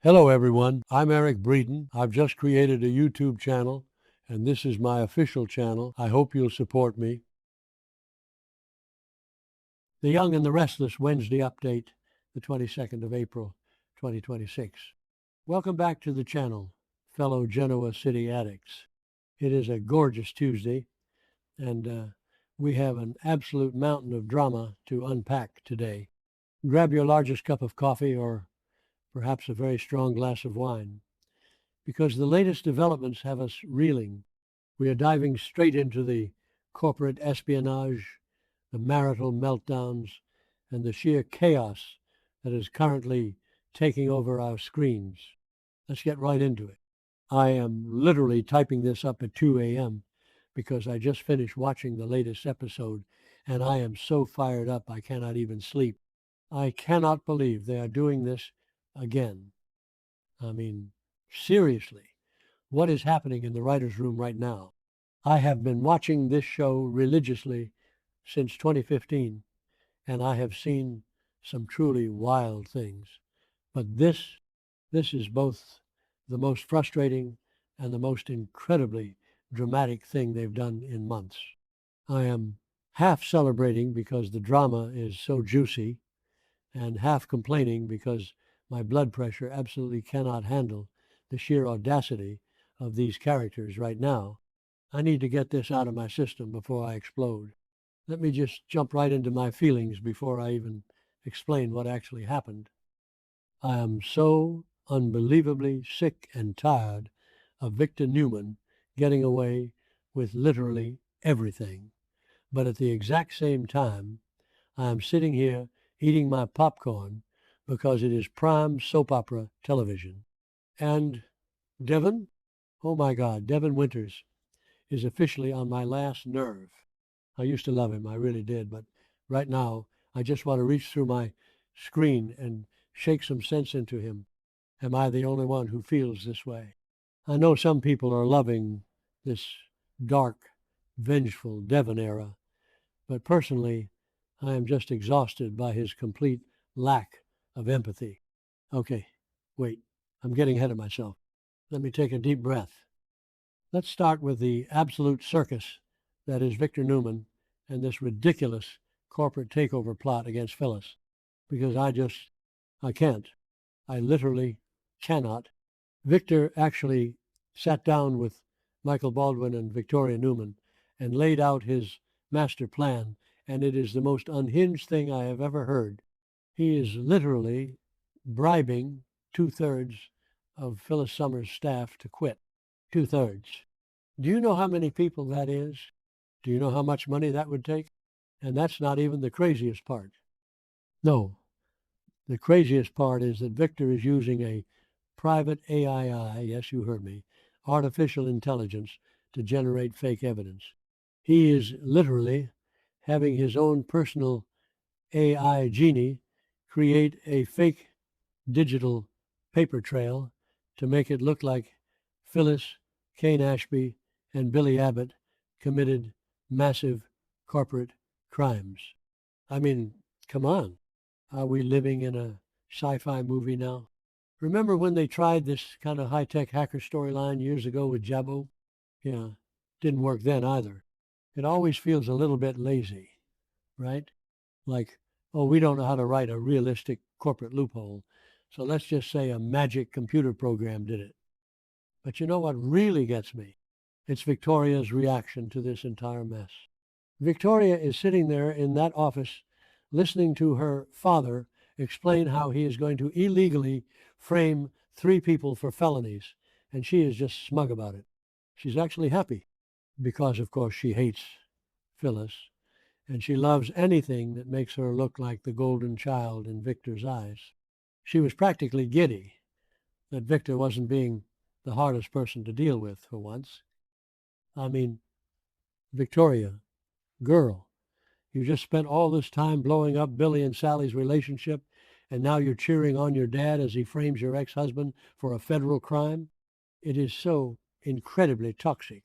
Hello, everyone. I'm Eric Breeden. I've just created a YouTube channel, and this is my official channel. I hope you'll support me. The Young and the Restless Wednesday update, the 22nd of April, 2026. Welcome back to the channel, fellow Genoa City addicts. It is a gorgeous Tuesday, and we have an absolute mountain of drama to unpack today. Grab your largest cup of coffee or perhaps a very strong glass of wine, because the latest developments have us reeling. We are diving straight into the corporate espionage, the marital meltdowns, and the sheer chaos that is currently taking over our screens. Let's get right into it. I am literally typing this up at 2 a.m. because I just finished watching the latest episode, and I am so fired up I cannot even sleep. I cannot believe they are doing this again. I mean, seriously, what is happening in the writer's room right now? I have been watching this show religiously since 2015, and I have seen some truly wild things. But this is both the most frustrating and the most incredibly dramatic thing they've done in months. I am half celebrating because the drama is so juicy, and half complaining because my blood pressure absolutely cannot handle the sheer audacity of these characters right now. I need to get this out of my system before I explode. Let me just jump right into my feelings before I even explain what actually happened. I am so unbelievably sick and tired of Victor Newman getting away with literally everything. But at the exact same time, I am sitting here eating my popcorn because it is prime soap opera television. And Devon, oh my God, Devon Winters is officially on my last nerve. I used to love him, I really did, but right now I just want to reach through my screen and shake some sense into him. Am I the only one who feels this way? I know some people are loving this dark, vengeful Devon era, but personally, I am just exhausted by his complete lack of empathy. Okay, wait, I'm getting ahead of myself. Let me take a deep breath. Let's start with the absolute circus that is Victor Newman and this ridiculous corporate takeover plot against Phyllis, because I can't. I literally cannot. Victor actually sat down with Michael Baldwin and Victoria Newman and laid out his master plan, and it is the most unhinged thing I have ever heard. He is literally bribing 2/3 of Phyllis Summers' staff to quit. 2/3. Do you know how many people that is? Do you know how much money that would take? And that's not even the craziest part. No, the craziest part is that Victor is using a private AI, yes, you heard me, artificial intelligence to generate fake evidence. He is literally having his own personal AI genie create a fake digital paper trail to make it look like Phyllis, Kane Ashby, and Billy Abbott committed massive corporate crimes. I mean, come on. Are we living in a sci-fi movie now? Remember when they tried this kind of high-tech hacker storyline years ago with Jabbo? Yeah, didn't work then either. It always feels a little bit lazy, right? Like, oh, we don't know how to write a realistic corporate loophole, so let's just say a magic computer program did it. But you know what really gets me? It's Victoria's reaction to this entire mess. Victoria is sitting there in that office listening to her father explain how he is going to illegally frame 3 people for felonies, and she is just smug about it. She's actually happy because, of course, she hates Phyllis, and she loves anything that makes her look like the golden child in Victor's eyes. She was practically giddy that Victor wasn't being the hardest person to deal with for once. I mean, Victoria, girl, you just spent all this time blowing up Billy and Sally's relationship, and now you're cheering on your dad as he frames your ex-husband for a federal crime? It is so incredibly toxic,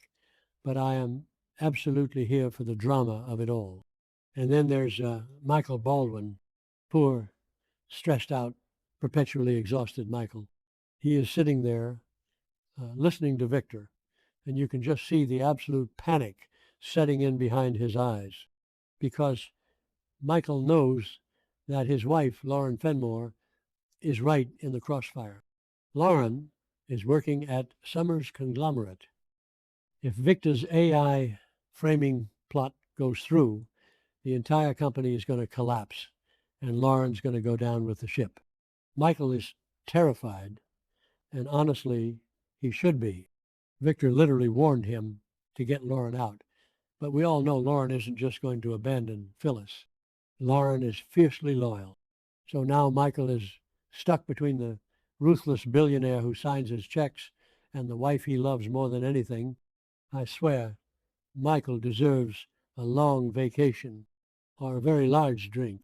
but I am absolutely here for the drama of it all. And then there's Michael Baldwin, poor, stressed out, perpetually exhausted Michael. He is sitting there listening to Victor, and you can just see the absolute panic setting in behind his eyes because Michael knows that his wife, Lauren Fenmore, is right in the crossfire. Lauren is working at Summers Conglomerate. If Victor's AI framing plot goes through, the entire company is going to collapse, and Lauren's going to go down with the ship. Michael is terrified, and honestly, he should be. Victor literally warned him to get Lauren out. But we all know Lauren isn't just going to abandon Phyllis. Lauren is fiercely loyal. So now Michael is stuck between the ruthless billionaire who signs his checks and the wife he loves more than anything. I swear, Michael deserves a long vacation or a very large drink.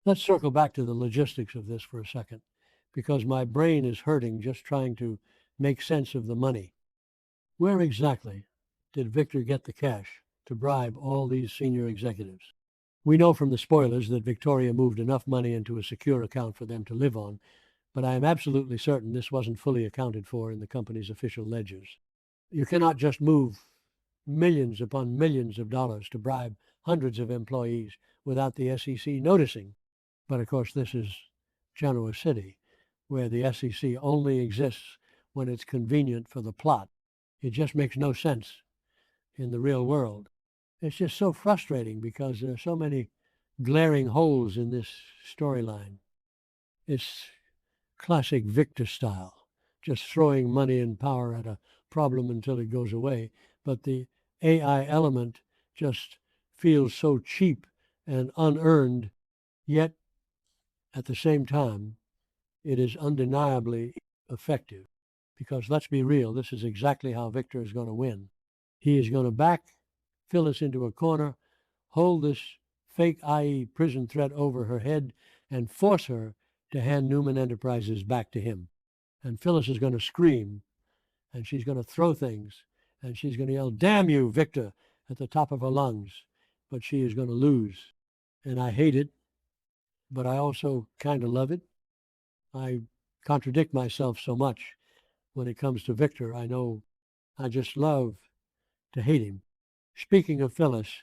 Let's circle back to the logistics of this for a second, because my brain is hurting just trying to make sense of the money. Where exactly did Victor get the cash to bribe all these senior executives? We know from the spoilers that Victoria moved enough money into a secure account for them to live on, but I am absolutely certain this wasn't fully accounted for in the company's official ledgers. You cannot just move millions upon millions of dollars to bribe hundreds of employees without the SEC noticing. But of course, this is Genoa City, where the SEC only exists when it's convenient for the plot. It just makes no sense in the real world. It's just so frustrating because there are so many glaring holes in this storyline. It's classic Victor style, just throwing money and power at a problem until it goes away. But the AI element just feels so cheap and unearned, yet at the same time, it is undeniably effective. Because let's be real, this is exactly how Victor is going to win. He is going to back Phyllis into a corner, hold this fake IE prison threat over her head, and force her to hand Newman Enterprises back to him. And Phyllis is going to scream, and she's going to throw things, and she's going to yell, "Damn you, Victor," at the top of her lungs. But she is going to lose. And I hate it, but I also kind of love it. I contradict myself so much when it comes to Victor. I know I just love to hate him. Speaking of Phyllis,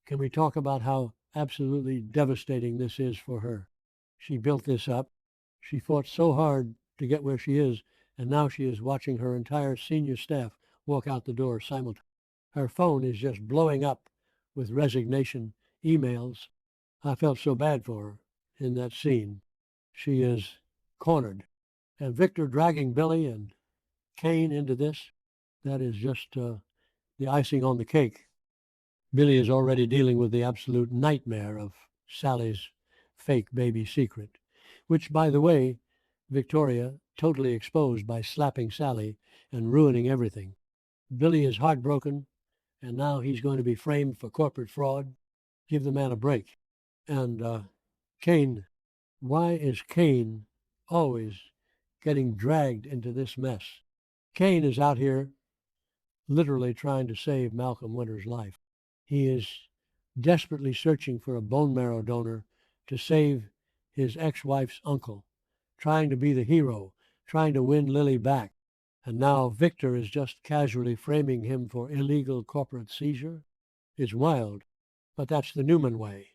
can we talk about how absolutely devastating this is for her? She built this up. She fought so hard to get where she is, and now she is watching her entire senior staff walk out the door simultaneously. Her phone is just blowing up with resignation emails. I felt so bad for her in that scene. She is cornered. And Victor dragging Billy and Kane into this, that is just the icing on the cake. Billy is already dealing with the absolute nightmare of Sally's fake baby secret, which, by the way, Victoria totally exposed by slapping Sally and ruining everything. Billy is heartbroken, and now he's going to be framed for corporate fraud. Give the man a break. And Kane, why is Kane always getting dragged into this mess? Kane is out here literally trying to save Malcolm Winter's life. He is desperately searching for a bone marrow donor to save his ex-wife's uncle, trying to be the hero, trying to win Lily back. And now Victor is just casually framing him for illegal corporate seizure. It's wild, but that's the Newman way.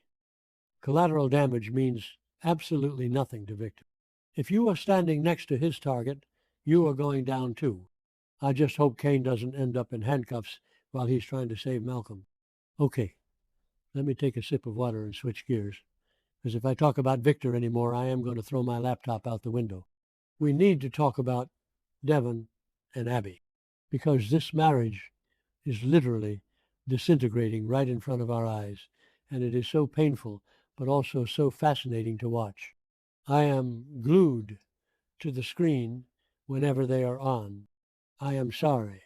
Collateral damage means absolutely nothing to Victor. If you are standing next to his target, you are going down too. I just hope Kane doesn't end up in handcuffs while he's trying to save Malcolm. Okay, let me take a sip of water and switch gears, because if I talk about Victor anymore, I am going to throw my laptop out the window. We need to talk about Devon and Abby, because this marriage is literally disintegrating right in front of our eyes, and it is so painful, but also so fascinating to watch. I am glued to the screen whenever they are on. I am sorry,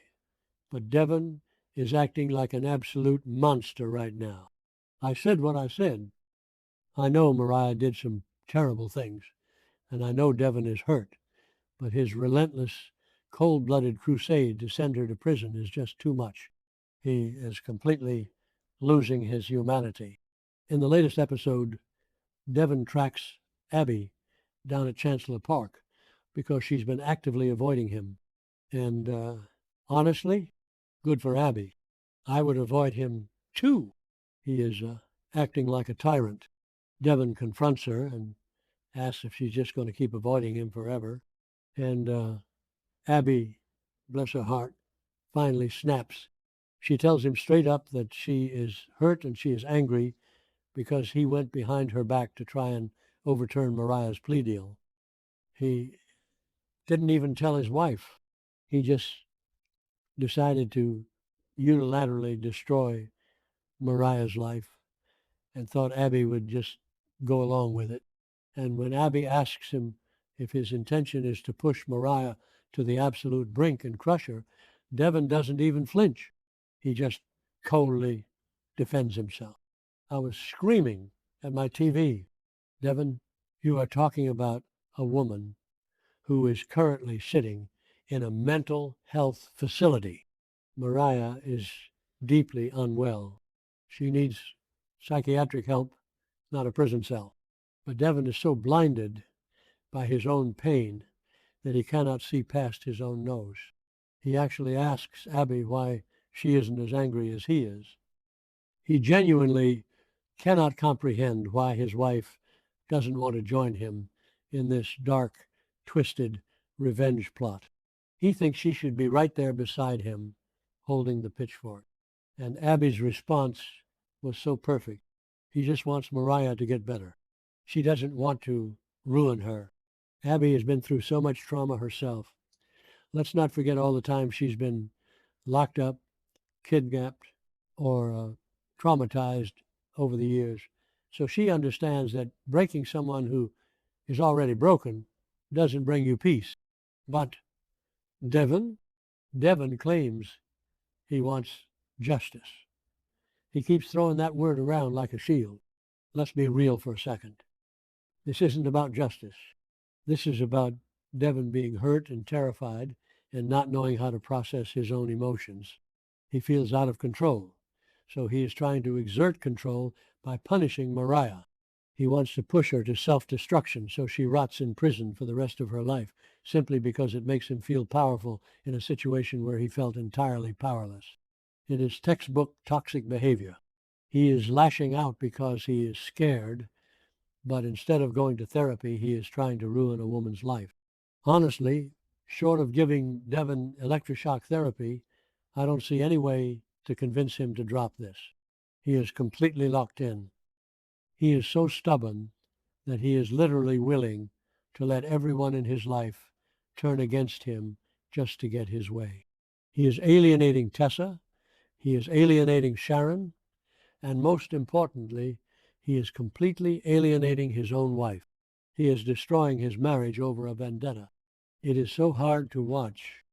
but Devon is acting like an absolute monster right now. I said what I said. I know Mariah did some terrible things, and I know Devon is hurt, but his relentless, cold-blooded crusade to send her to prison is just too much. He is completely losing his humanity. In the latest episode, Devon tracks Abby down at Chancellor Park, because she's been actively avoiding him. And honestly, good for Abby. I would avoid him too. He is acting like a tyrant. Devon confronts her and asks if she's just going to keep avoiding him forever. And Abby, bless her heart, finally snaps. She tells him straight up that she is hurt and she is angry because he went behind her back to try and overturn Mariah's plea deal. He didn't even tell his wife. He just decided to unilaterally destroy Mariah's life and thought Abby would just go along with it. And when Abby asks him if his intention is to push Mariah to the absolute brink and crush her, Devon doesn't even flinch. He just coldly defends himself. I was screaming at my TV. Devon, you are talking about a woman who is currently sitting in a mental health facility. Mariah is deeply unwell. She needs psychiatric help, not a prison cell. But Devon is so blinded by his own pain that he cannot see past his own nose. He actually asks Abby why she isn't as angry as he is. He genuinely cannot comprehend why his wife doesn't want to join him in this dark, twisted revenge plot. He thinks she should be right there beside him, holding the pitchfork. And Abby's response was so perfect. He just wants Mariah to get better. She doesn't want to ruin her. Abby has been through so much trauma herself. Let's not forget all the time she's been locked up, kidnapped, or traumatized over the years. So she understands that breaking someone who is already broken doesn't bring you peace. But Devon claims he wants justice. He keeps throwing that word around like a shield. Let's be real for a second. This isn't about justice. This is about Devon being hurt and terrified and not knowing how to process his own emotions. He feels out of control, so he is trying to exert control by punishing Mariah. He wants to push her to self-destruction so she rots in prison for the rest of her life, simply because it makes him feel powerful in a situation where he felt entirely powerless. It is textbook toxic behavior. He is lashing out because he is scared, but instead of going to therapy, he is trying to ruin a woman's life. Honestly, short of giving Devon electroshock therapy, I don't see any way to convince him to drop this. He is completely locked in. He is so stubborn that he is literally willing to let everyone in his life turn against him just to get his way. He is alienating Tessa, he is alienating Sharon, and most importantly, he is completely alienating his own wife. He is destroying his marriage over a vendetta. It is so hard to watch.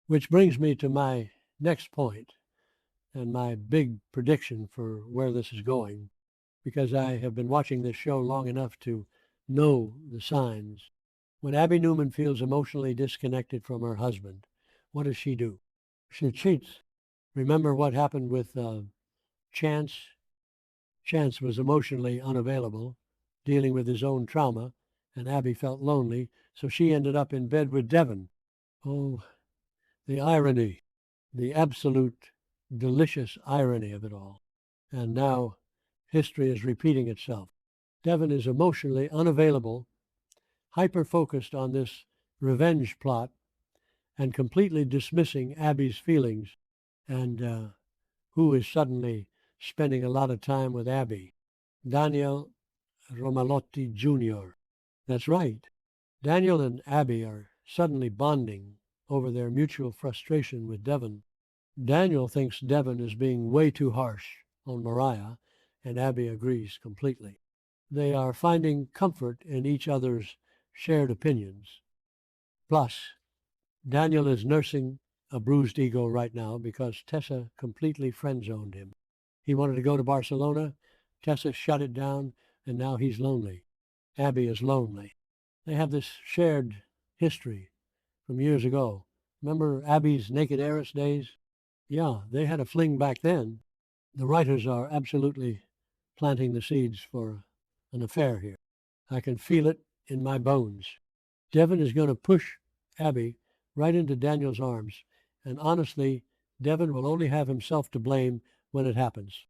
Which brings me to my next point and my big prediction for where this is going, because I have been watching this show long enough to know the signs. When Abby Newman feels emotionally disconnected from her husband, what does she do? She cheats. Remember what happened with Chance? Chance was emotionally unavailable, dealing with his own trauma, and Abby felt lonely, so she ended up in bed with Devon. Oh, the irony, the absolute delicious irony of it all. And now history is repeating itself. Devon is emotionally unavailable, hyper-focused on this revenge plot, and completely dismissing Abby's feelings, and who is suddenly spending a lot of time with Abby? Daniel Romalotti Jr. That's right. Daniel and Abby are suddenly bonding over their mutual frustration with Devon. Daniel thinks Devon is being way too harsh on Mariah, and Abby agrees completely. They are finding comfort in each other's shared opinions. Plus, Daniel is nursing a bruised ego right now because Tessa completely friend-zoned him. He wanted to go to Barcelona. Tessa shut it down, and now he's lonely. Abby is lonely. They have this shared history from years ago. Remember Abby's Naked Heiress days? Yeah, they had a fling back then. The writers are absolutely planting the seeds for an affair here. I can feel it in my bones. Devon is going to push Abby right into Daniel's arms, and honestly, Devon will only have himself to blame when it happens.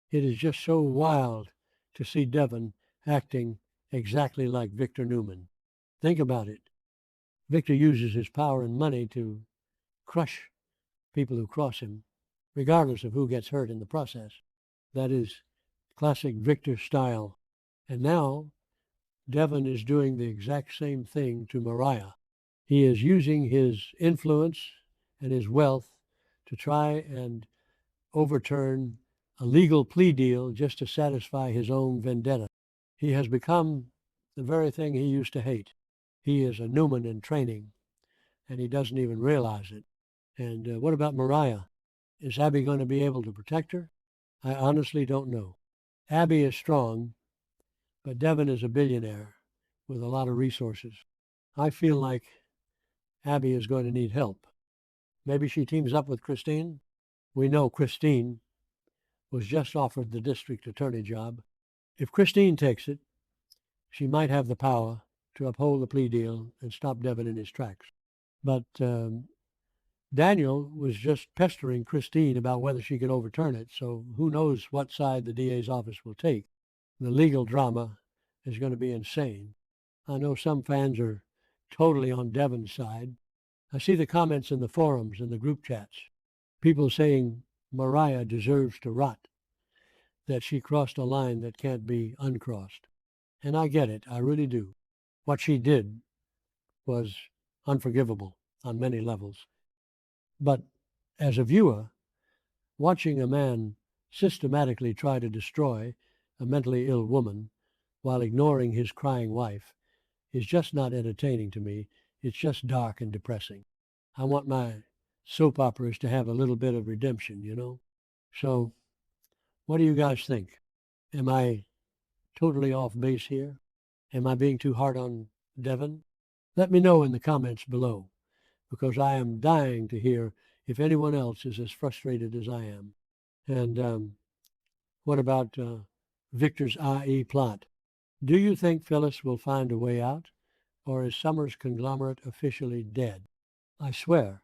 It is just so wild to see Devon acting exactly like Victor Newman. Think about it. Victor uses his power and money to crush people who cross him, regardless of who gets hurt in the process. That is classic Victor style. And now Devon is doing the exact same thing to Mariah. He is using his influence and his wealth to try and overturn a legal plea deal just to satisfy his own vendetta. He has become the very thing he used to hate. He is a Newman in training, and he doesn't even realize it. And what about Mariah? Is Abby going to be able to protect her? I honestly don't know. Abby is strong, but Devon is a billionaire with a lot of resources. I feel like Abby is going to need help. Maybe she teams up with Christine. We know Christine was just offered the district attorney job. If Christine takes it, she might have the power to uphold the plea deal and stop Devon in his tracks. But Daniel was just pestering Christine about whether she could overturn it, so who knows what side the DA's office will take. The legal drama is going to be insane. I know some fans are totally on Devon's side. I see the comments in the forums and the group chats. People saying Mariah deserves to rot, that she crossed a line that can't be uncrossed. And I get it, I really do. What she did was unforgivable on many levels. But as a viewer, watching a man systematically try to destroy a mentally ill woman while ignoring his crying wife is just not entertaining to me. It's just dark and depressing. I want my soap operas to have a little bit of redemption, you know? So, what do you guys think? Am I totally off base here? Am I being too hard on Devon? Let me know in the comments below, because I am dying to hear if anyone else is as frustrated as I am. And what about Victor's IE plot? Do you think Phyllis will find a way out, or is Summers' conglomerate officially dead? I swear,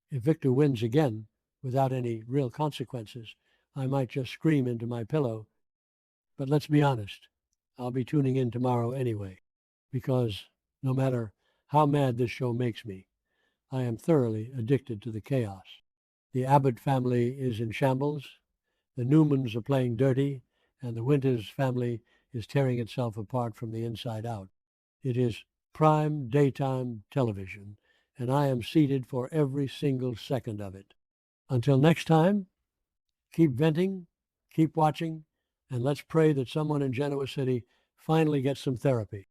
if Victor wins again without any real consequences, I might just scream into my pillow. But let's be honest, I'll be tuning in tomorrow anyway, because no matter how mad this show makes me, I am thoroughly addicted to the chaos. The Abbott family is in shambles, the Newmans are playing dirty, and the Winters family is tearing itself apart from the inside out. It is prime daytime television, and I am seated for every single second of it. Until next time, keep venting, keep watching, and let's pray that someone in Genoa City finally gets some therapy.